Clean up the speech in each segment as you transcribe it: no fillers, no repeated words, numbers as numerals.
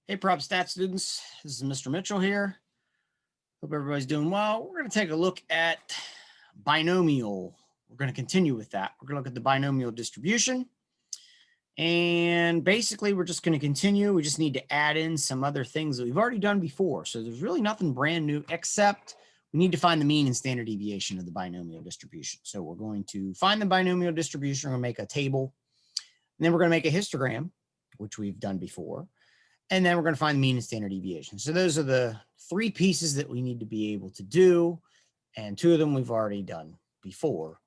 Hey, Prob Stat students, this is Mr. Mitchell here. Hope everybody's doing well. We're going to take a look at binomial. We're going to continue with that. We're going to look at the binomial distribution. And basically, we're just going to continue. We just need to add in some other things that we've already done before. So there's really nothing brand new, except we need to find the mean and standard deviation of the binomial distribution. So we're going to find the binomial distribution. We're going to make a table. And then we're going to make a histogram, which we've done before. And then we're going to find the mean and standard deviation. So those are the three pieces that we need to be able to do. And two of them we've already done before.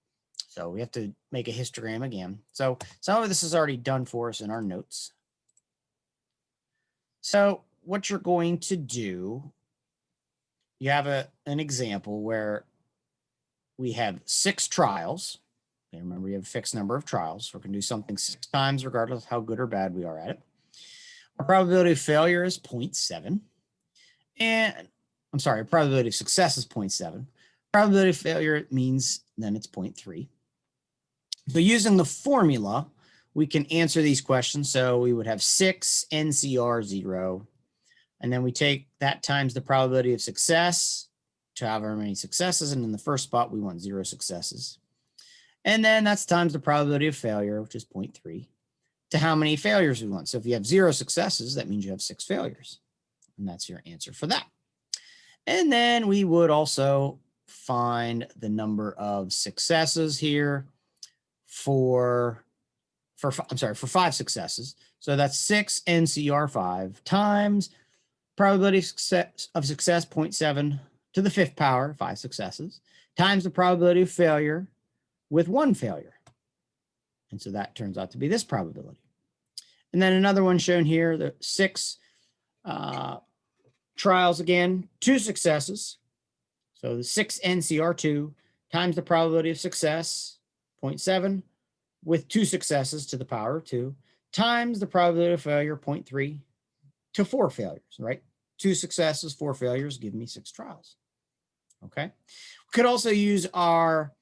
So we have to make a histogram again. So some of this is already done for us in our notes. So what you're going to do, you have an example where we have 6 trials. Okay, remember, we have a fixed number of trials. We're going to do something 6 times, regardless of how good or bad we are at it. Our probability of failure is 0.7. And I'm sorry, probability of success is 0.7. Probability of failure means then it's 0.3. So using the formula, we can answer these questions. So we would have 6 NCR 0. And then we take that times the probability of success to however many successes. And in the first spot, we want 0 successes. And then that's times the probability of failure, which is 0.3. To how many failures we want. So if you have 0 successes, that means you have 6 failures. And that's your answer for that. And then we would also find the number of successes here for 5 successes. So that's 6 NCR 5 times probability of success 0.7 to the 5th power, 5 successes, times the probability of failure with 1 failure. And so that turns out to be this probability. And then another one shown here, the 6 trials again, 2 successes. So the 6 NCR2 times the probability of success, 0.7, with 2 successes to the power of 2, times the probability of failure, 0.3, to 4 failures, right? 2 successes, 4 failures, give me 6 trials. Okay. We could also use our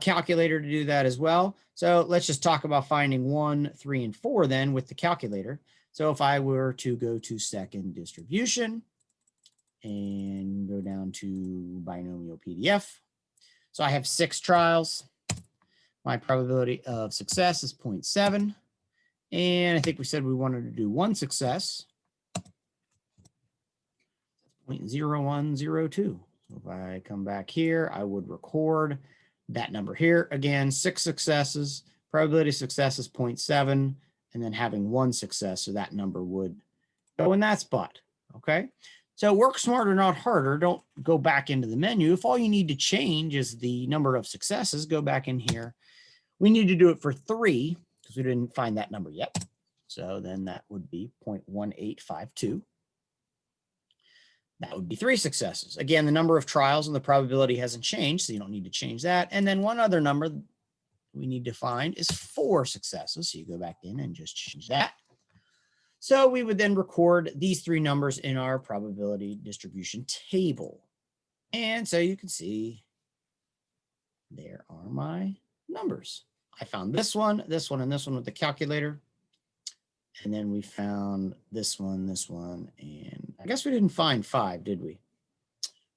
calculator to do that as well. So let's just talk about finding 1, 3, and 4 then with the calculator. So if I were to go to second distribution and go down to binomial PDF. So I have 6 trials. My probability of success is 0.7. And I think we said we wanted to do 1 success. 0.0102. So if I come back here, I would record that number here. Again, 6 successes, probability of success is 0.7, and then having 1 success, so that number would go in that spot, okay? So work smarter, not harder. Don't go back into the menu. If all you need to change is the number of successes, go back in here. We need to do it for 3, because we didn't find that number yet. So then that would be 0.1852. That would be 3 successes. Again, the number of trials and the probability hasn't changed, so you don't need to change that. And then one other number we need to find is 4 successes. So you go back in and just change that. So we would then record these 3 numbers in our probability distribution table. And so you can see there are my numbers. I found this one, and this one with the calculator. And then we found this one, and I guess we didn't find 5, did we?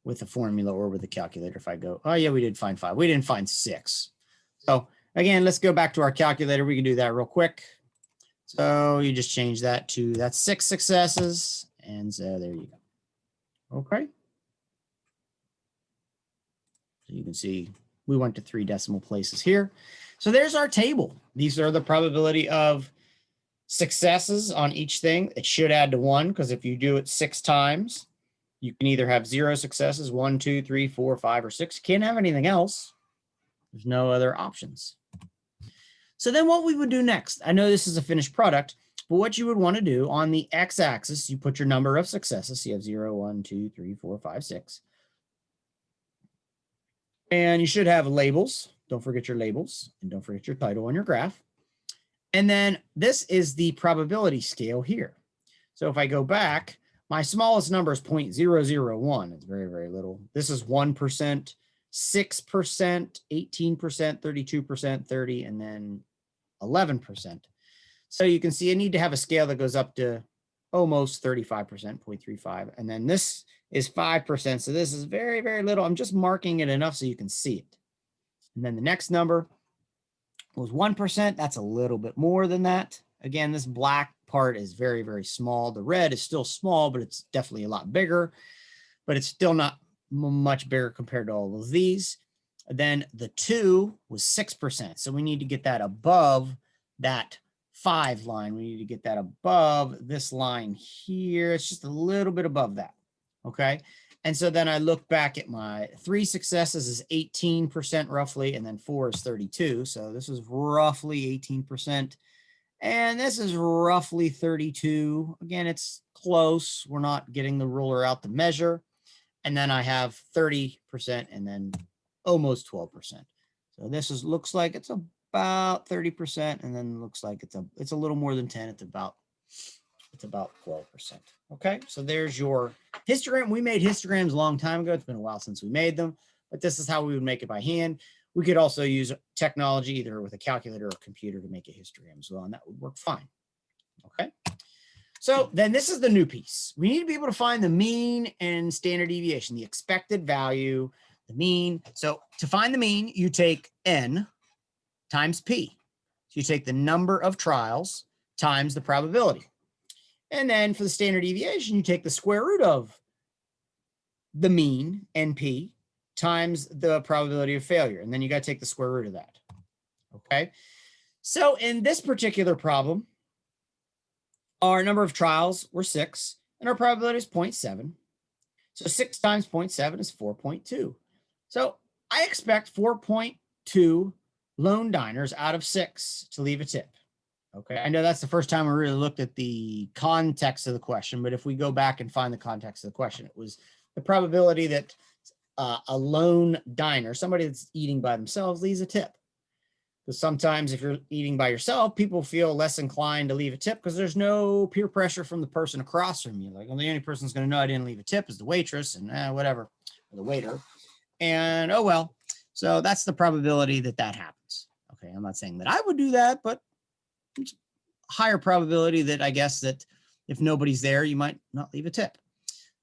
With the formula or with the calculator. If I go, oh yeah, we did find 5. We didn't find 6. So again, let's go back to our calculator. We can do that real quick. So you just change that to, that's 6 successes. And so there you go. Okay. So you can see we went to 3 decimal places here. So there's our table. These are the probability of successes on each thing. It should add to 1, because if you do it 6 times, you can either have 0 successes, 1, 2, 3, 4, 5, or 6. You can't have anything else. There's no other options. So then what we would do next, I know this is a finished product, but what you would want to do on the x-axis, you put your number of successes. So you have 0, 1, 2, 3, 4, 5, 6. And you should have labels. Don't forget your labels, and don't forget your title on your graph. And then this is the probability scale here. So if I go back, my smallest number is 0.001. It's very, very little. This is 1%, 6%, 18%, 32%, 30, and then 11%. So you can see I need to have a scale that goes up to almost 35%, 0.35. And then this is 5%. So this is very, very little. I'm just marking it enough so you can see it. And then the next number was 1%. That's a little bit more than that. Again, this black part is very, very small. The red is still small, but it's definitely a lot bigger, but it's still not much bigger compared to all of these. Then the 2 was 6%. So we need to get that above that 5 line. We need to get that above this line here. It's just a little bit above that. Okay. And so then I look back at my 3 successes is 18% roughly, and then 4 is 32. So this is roughly 18%. And this is roughly 32. Again, it's close. We're not getting the ruler out to measure. And then I have 30% and then almost 12%. So this is looks like it's about 30%, and then looks like it's a little more than 10. It's about 12%. Okay, so there's your histogram. We made histograms a long time ago. It's been a while since we made them, but this is how we would make it by hand. We could also use technology, either with a calculator or a computer, to make a histogram as well, and that would work fine. Okay. So then this is the new piece. We need to be able to find the mean and standard deviation, the expected value, the mean. So to find the mean, you take n times p. So you take the number of trials times the probability. And then for the standard deviation, you take the square root of the mean, NP, times the probability of failure. And then you got to take the square root of that. Okay. So in this particular problem, our number of trials were 6, and our probability is 0.7. So 6 times 0.7 is 4.2. So I expect 4.2 lone diners out of 6 to leave a tip. Okay, I know that's the first time we really looked at the context of the question, but if we go back and find the context of the question, it was the probability that a lone diner, somebody that's eating by themselves, leaves a tip. Because sometimes if you're eating by yourself, people feel less inclined to leave a tip because there's no peer pressure from the person across from you. Like, well, the only person who's going to know I didn't leave a tip is the waitress and whatever, or the waiter. And oh, well, so that's the probability that that happens. Okay, I'm not saying that I would do that, but it's a higher probability that I guess that if nobody's there, you might not leave a tip.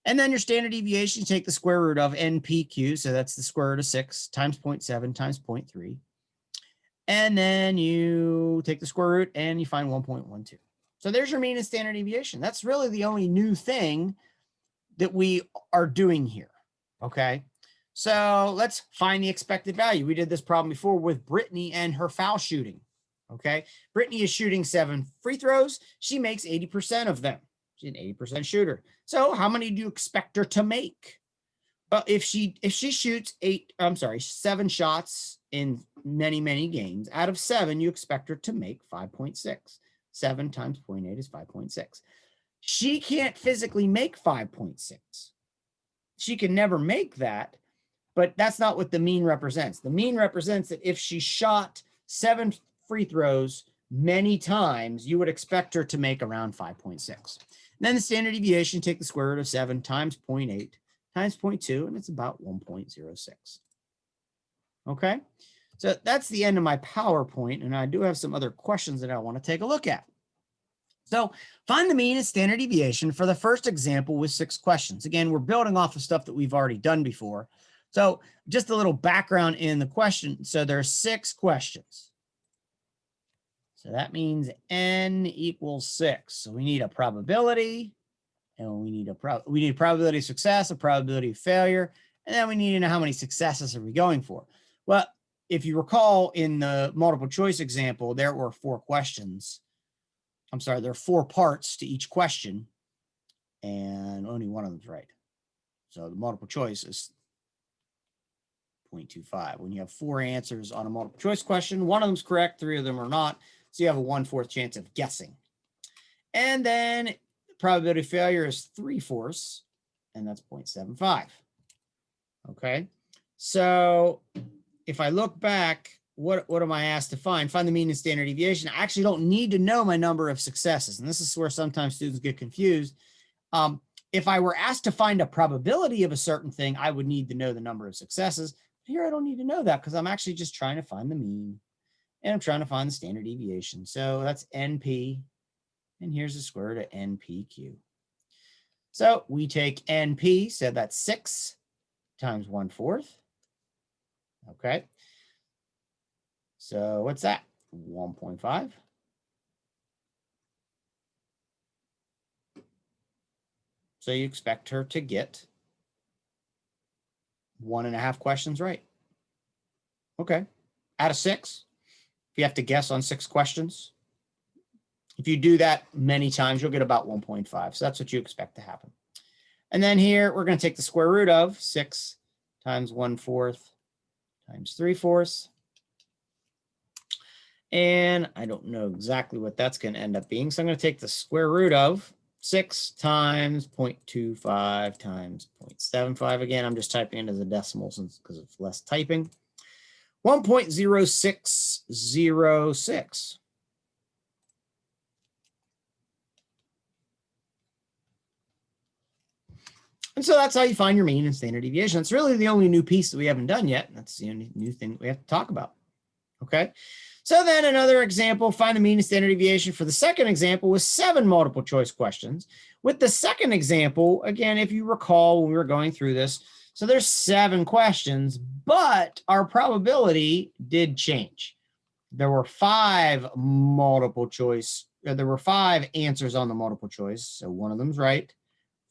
And then your standard deviation, you take the square root of NPQ. So that's the square root of 6 times 0.7 times 0.3. And then you take the square root and you find 1.12. So there's your mean and standard deviation. That's really the only new thing that we are doing here. Okay. So let's find the expected value. We did this problem before with Brittany and her foul shooting. Okay. Brittany is shooting 7 free throws. She makes 80% of them. She's an 80% shooter. So how many do you expect her to make? Well, if she shoots 7 shots in many games, out of 7, you expect her to make 5.6. 7 times 0.8 is 5.6. She can't physically make 5.6. She can never make that, but that's not what the mean represents. The mean represents that if she shot 7 free throws many times, you would expect her to make around 5.6. Then the standard deviation, take the square root of 7 times 0.8 times 0.2, and it's about 1.06. Okay, so that's the end of my PowerPoint, and I do have some other questions that I want to take a look at. So find the mean and standard deviation for the first example with 6 questions. Again, we're building off of stuff that we've already done before. So just a little background in the question. So there are 6 questions. So that means n equals 6. So we need a probability, and we need a probability of success, a probability of failure, and then we need to know how many successes are we going for. Well, if you recall in the multiple choice example, there were 4 questions. I'm sorry, there are 4 parts to each question, and only one of them's right. So the multiple choice is 0.25. When you have 4 answers on a multiple choice question, one of them's correct, 3 of them are not. So you have a 1/4 chance of guessing. And then the probability of failure is 3/4, and that's 0.75. Okay. So if I look back, what am I asked to find? Find the mean and standard deviation. I actually don't need to know my number of successes. And this is where sometimes students get confused. If I were asked to find a probability of a certain thing, I would need to know the number of successes. But here I don't need to know that because I'm actually just trying to find the mean and I'm trying to find the standard deviation. So that's NP And here's the square root of NPQ. So we take NP, so that's 6 times 1/4. Okay. So what's that? 1.5. So you expect her to get 1.5 questions right. Okay. Out of 6, if you have to guess on 6 questions, if you do that many times, you'll get about 1.5. So that's what you expect to happen. And then here, we're going to take the square root of 6 times 1/4 times 3/4. And I don't know exactly what that's going to end up being. So I'm going to take the square root of 6 times 0.25 times 0.75. Again, I'm just typing into the decimals because it's less typing. 1.0606. And so that's how you find your mean and standard deviation. It's really the only new piece that we haven't done yet. That's the only new thing we have to talk about. Okay. So then another example, find the mean and standard deviation for the second example was 7 multiple choice questions. With the second example, again, if you recall when we were going through this, so there's 7 questions, but our probability did change. There were 5 multiple choice, there were 5 answers on the multiple choice. So one of them's right,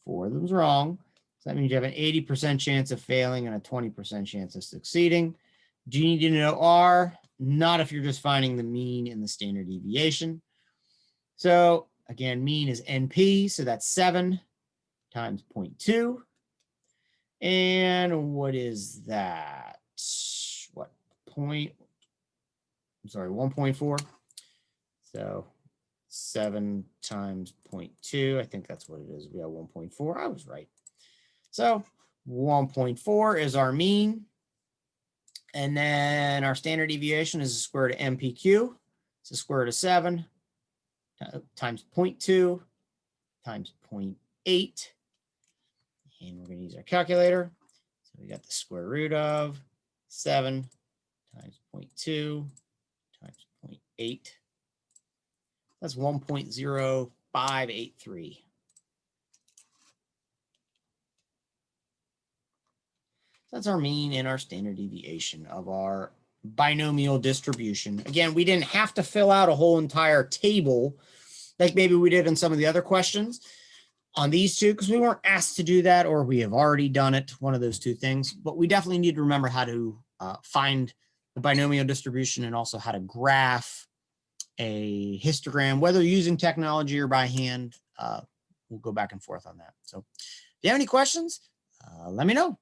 4 of them's wrong. So that means you have an 80% chance of failing and a 20% chance of succeeding. Do you need to know R? Not if you're just finding the mean and the standard deviation. So again, mean is NP, so that's 7 times 0.2. And what is that? What point? I'm sorry, 1.4. So 7 times 0.2. I think that's what it is. We got 1.4. I was right. So 1.4 is our mean. And then our standard deviation is the square root of MPQ. It's the square root of 7 times 0.2 times 0.8. And we're going to use our calculator. So we got the square root of 7 times 0.2 times 0.8. That's 1.0583. That's our mean and our standard deviation of our binomial distribution. Again, we didn't have to fill out a whole entire table like maybe we did in some of the other questions on these two, because we weren't asked to do that, or we have already done it, one of those two things. But we definitely need to remember how to find the binomial distribution and also how to graph a histogram, whether using technology or by hand. We'll go back and forth on that. So if you have any questions, let me know.